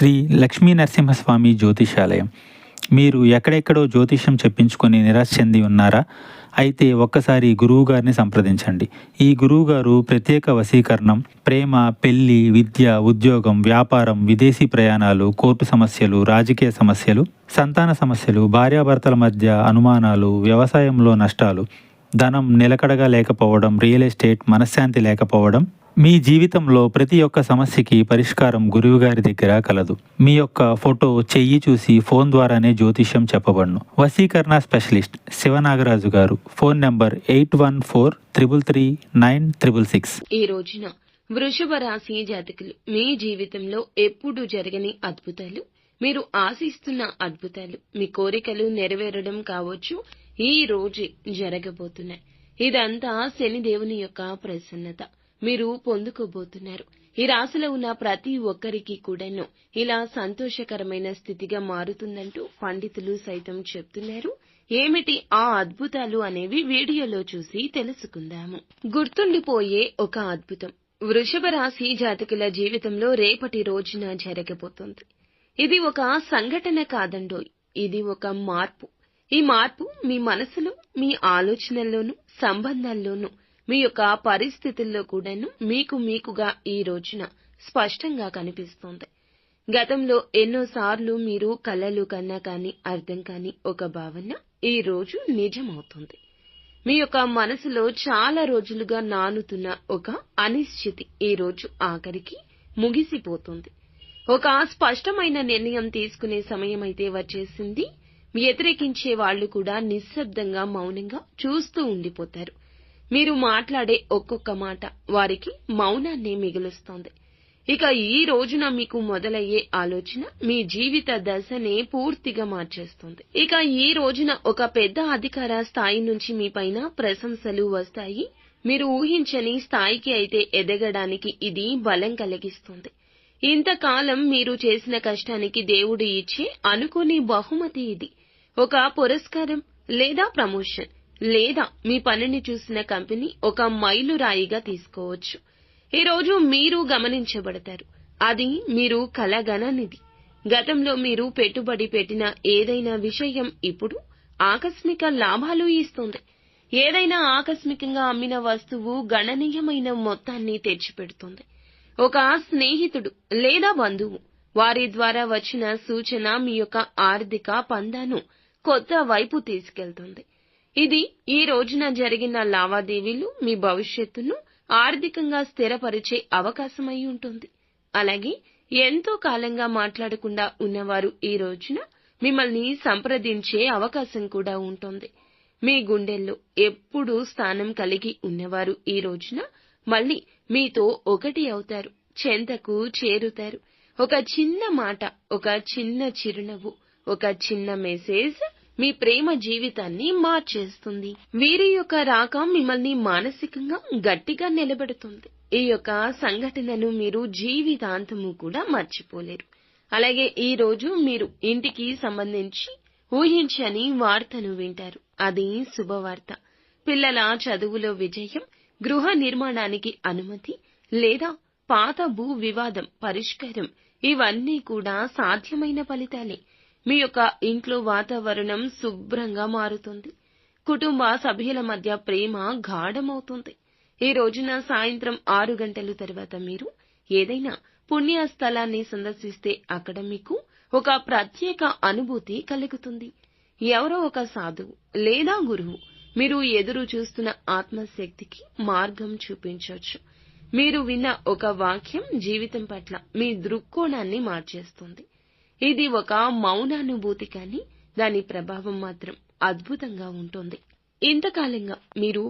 శ్రీ లక్ష్మీ నరసింహస్వామి జ్యోతిషాలయం. మీరు ఎక్కడెక్కడో జ్యోతిష్యం చెప్పించుకొని నిరాశ చెంది ఉన్నారా? అయితే ఒక్కసారి గురువుగారిని సంప్రదించండి. ఈ గురువుగారు ప్రత్యేక వశీకరణం, ప్రేమ, పెళ్లి, విద్య, ఉద్యోగం, వ్యాపారం, విదేశీ ప్రయాణాలు, కోర్టు సమస్యలు, రాజకీయ సమస్యలు, సంతాన సమస్యలు, భార్యాభర్తల మధ్య అనుమానాలు, వ్యవసాయంలో నష్టాలు, ధనం నిలకడగా లేకపోవడం, రియల్ ఎస్టేట్, మనశ్శాంతి లేకపోవడం, మీ జీవితంలో ప్రతి ఒక్క సమస్యకి పరిష్కారం గురువుగారి దగ్గర కలదు. మీ యొక్క ఫోటో, చెయ్యి చూసి ఫోన్ ద్వారానే జ్యోతిష్యం చెప్పబడును. వశీకరణ స్పెషలిస్ట్ శివనాగరాజు గారు. Phone number 8143339666. ఈ రోజున వృషభ రాశి జాతకులు మీ జీవితంలో ఎప్పుడు జరగని అద్భుతాలు, మీరు ఆశిస్తున్న అద్భుతాలు, మీ కోరికలు నెరవేరడం కావచ్చు, ఈ రోజే జరగబోతున్నాయి. ఇదంతా శనిదేవుని యొక్క ప్రసన్నత మీరు పొందుకోబోతున్నారు. ఈ రాశిలో ఉన్న ప్రతి ఒక్కరికి కూడాను ఇలా సంతోషకరమైన స్థితిగా మారుతుందంటూ పండితులు సైతం చెప్తున్నారు. ఏమిటి ఆ అద్భుతాలు అనేవి వీడియోలో చూసి తెలుసుకుందాము. గుర్తుండిపోయే ఒక అద్భుతం వృషభ రాశి జాతకుల జీవితంలో రేపటి రోజున జరగబోతోంది. ఇది ఒక సంఘటన కాదండోయ్, ఇది ఒక మార్పు. ఈ మార్పు మీ మనసులో, మీ ఆలోచనల్లోనూ, సంబంధాల్లోనూ, మీ యొక్క పరిస్థితుల్లో కూడాను మీకుగా ఈ రోజున స్పష్టంగా కనిపిస్తోంది. గతంలో ఎన్నోసార్లు మీరు కలలు కన్నా కానీ అర్థం కాని ఒక భావన ఈ రోజు నిజమవుతుంది. మీ యొక్క మనసులో చాలా రోజులుగా నానుతున్న ఒక అనిశ్చితి ఈ రోజు ఆఖరికి ముగిసిపోతుంది. ఒక స్పష్టమైన నిర్ణయం తీసుకునే సమయమైతే వచ్చేసింది. వ్యతిరేకించే వాళ్లు కూడా నిశ్శబ్దంగా, మౌనంగా చూస్తూ ఉండిపోతారు. మీరు మాట్లాడే ఒక్కొక్క మాట వారికి మౌనాన్ని మిగులుస్తోంది. ఇక ఈ రోజున మీకు మొదలయ్యే ఆలోచన మీ జీవిత దశనే పూర్తిగా మార్చేస్తుంది. ఇక ఈ రోజున ఒక పెద్ద అధికార స్థాయి నుంచి మీ పైన ప్రశంసలు వస్తాయి. మీరు ఊహించని స్థాయికి అయితే ఎదగడానికి ఇది బలం కలిగిస్తుంది. ఇంతకాలం మీరు చేసిన కష్టానికి దేవుడు ఇచ్చే అనుకోని బహుమతి ఇది. ఒక పురస్కారం లేదా ప్రమోషన్, లేదా మీ పనిని చూసిన కంపెనీ ఒక మైలురాయిగా తీసుకోవచ్చు. ఈ రోజు మీరు గమనించబడతారు. అది మీరు కలగననిది. గతంలో మీరు పెట్టుబడి పెట్టిన ఏదైనా విషయం ఇప్పుడు ఆకస్మిక లాభాలు ఇస్తుంది. ఏదైనా ఆకస్మికంగా అమ్మిన వస్తువు గణనీయమైన మొత్తాన్ని తెచ్చిపెడుతుంది. ఒక స్నేహితుడు లేదా బంధువు, వారి ద్వారా వచ్చిన సూచన మీ యొక్క ఆర్థిక పందాను కొత్త వైపు తీసుకెళ్తుంది. ఇది ఈ రోజున జరిగిన లావాదేవీలు మీ భవిష్యత్తును ఆర్థికంగా స్థిరపరిచే అవకాశమై ఉంటుంది. అలాగే ఎంతో కాలంగా మాట్లాడకుండా ఉన్నవారు ఈ రోజున మిమ్మల్ని సంప్రదించే అవకాశం కూడా ఉంటుంది. మీ గుండెల్లో ఎప్పుడూ స్థానం కలిగి ఉన్నవారు ఈ రోజున మళ్ళీ మీతో ఒకటి అవుతారు, చెంతకు చేరుతారు. ఒక చిన్న మాట, ఒక చిన్న చిరునవ్వు, ఒక చిన్న మెసేజ్ మీ ప్రేమ జీవితాన్ని మార్చేస్తుంది. వీరి యొక్క రాక మిమ్మల్ని మానసికంగా గట్టిగా నిలబెడుతుంది. ఈ యొక్క సంఘటనను మీరు జీవితాంతము కూడా మర్చిపోలేరు. అలాగే ఈ రోజు మీరు ఇంటికి సంబంధించి ఊహించని వార్తను వింటారు. అది శుభవార్త. పిల్లల చదువులో విజయం, గృహ నిర్మాణానికి అనుమతి, లేదా పాత భూ వివాదం పరిష్కారం, ఇవన్నీ కూడా సాధ్యమైన ఫలితాలే. మీ యొక్క ఇంట్లో వాతావరణం శుభ్రంగా మారుతుంది. కుటుంబ సభ్యుల మధ్య ప్రేమ గాఢమవుతుంది. ఈ రోజున సాయంత్రం 6 గంటల తర్వాత మీరు ఏదైనా పుణ్య స్థలాన్ని సందర్శిస్తే అక్కడ మీకు ఒక ప్రత్యేక అనుభూతి కలుగుతుంది. ఎవరో ఒక సాధువు లేదా గురువు మీరు ఎదురు చూస్తున్న ఆత్మశక్తికి మార్గం చూపించవచ్చు. మీరు విన్న ఒక వాక్యం జీవితం పట్ల మీ దృక్కోణాన్ని మార్చేస్తుంది. ఇది ఒక మౌనానుభూతి, కానీ దాని ప్రభావం మాత్రం అద్భుతంగా ఉంటుంది. ఇంతకాలంగా మీరు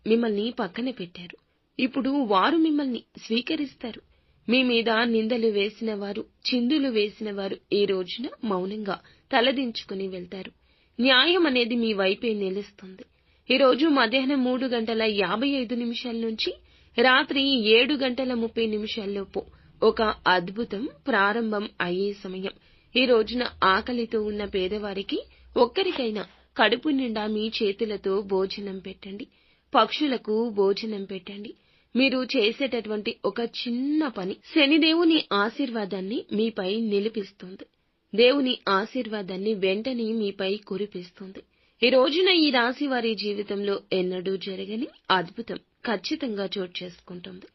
మిమ్మల్ని పక్కన పెట్టారు. ఇప్పుడు వారు మిమ్మల్ని స్వీకరిస్తారు. మీ మీద నిందలు వేసిన వారు, చిందులు వేసిన వారు ఈ రోజున మౌనంగా తలదించుకుని వెళ్తారు. న్యాయం అనేది మీ వైపే నిలుస్తుంది. ఈ రోజు మధ్యాహ్నం 3:55 నుంచి రాత్రి 7:30 ఒక అద్భుతం ప్రారంభం అయ్యే సమయం. ఈ రోజున ఆకలితో ఉన్న పేదవారికి ఒక్కరికైనా కడుపు నిండా మీ చేతులతో భోజనం పెట్టండి. పక్షులకు భోజనం పెట్టండి. మీరు చేసేటటువంటి ఒక చిన్న పని శనిదేవుని ఆశీర్వాదాన్ని మీపై నిలిపిస్తుంది. దేవుని ఆశీర్వాదాన్ని వెంటనే మీపై కురిపిస్తుంది. ఈ రోజున ఈ రాశి వారి జీవితంలో ఎన్నడూ జరగని అద్భుతం ఖచ్చితంగా చోటు చేసుకుంటుంది.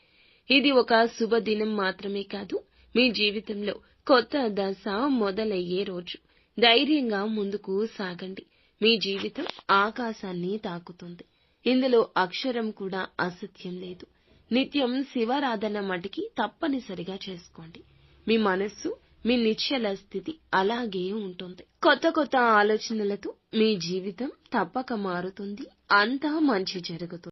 ఇది ఒక శుభదినం మాత్రమే కాదు, మీ జీవితంలో కొత్త దశ మొదలయ్యే రోజు. ధైర్యంగా ముందుకు సాగండి. మీ జీవితం ఆకాశాన్ని తాకుతుంది. ఇందులో అక్షరం కూడా అసత్యం లేదు. నిత్యం శివారాధన మటికి తప్పనిసరిగా చేసుకోండి. మీ మనస్సు, మీ నిశ్చల స్థితి అలాగే ఉంటుంది. కొత్త కొత్త ఆలోచనలతో మీ జీవితం తప్పక మారుతుంది. అంతా మంచి జరుగుతుంది.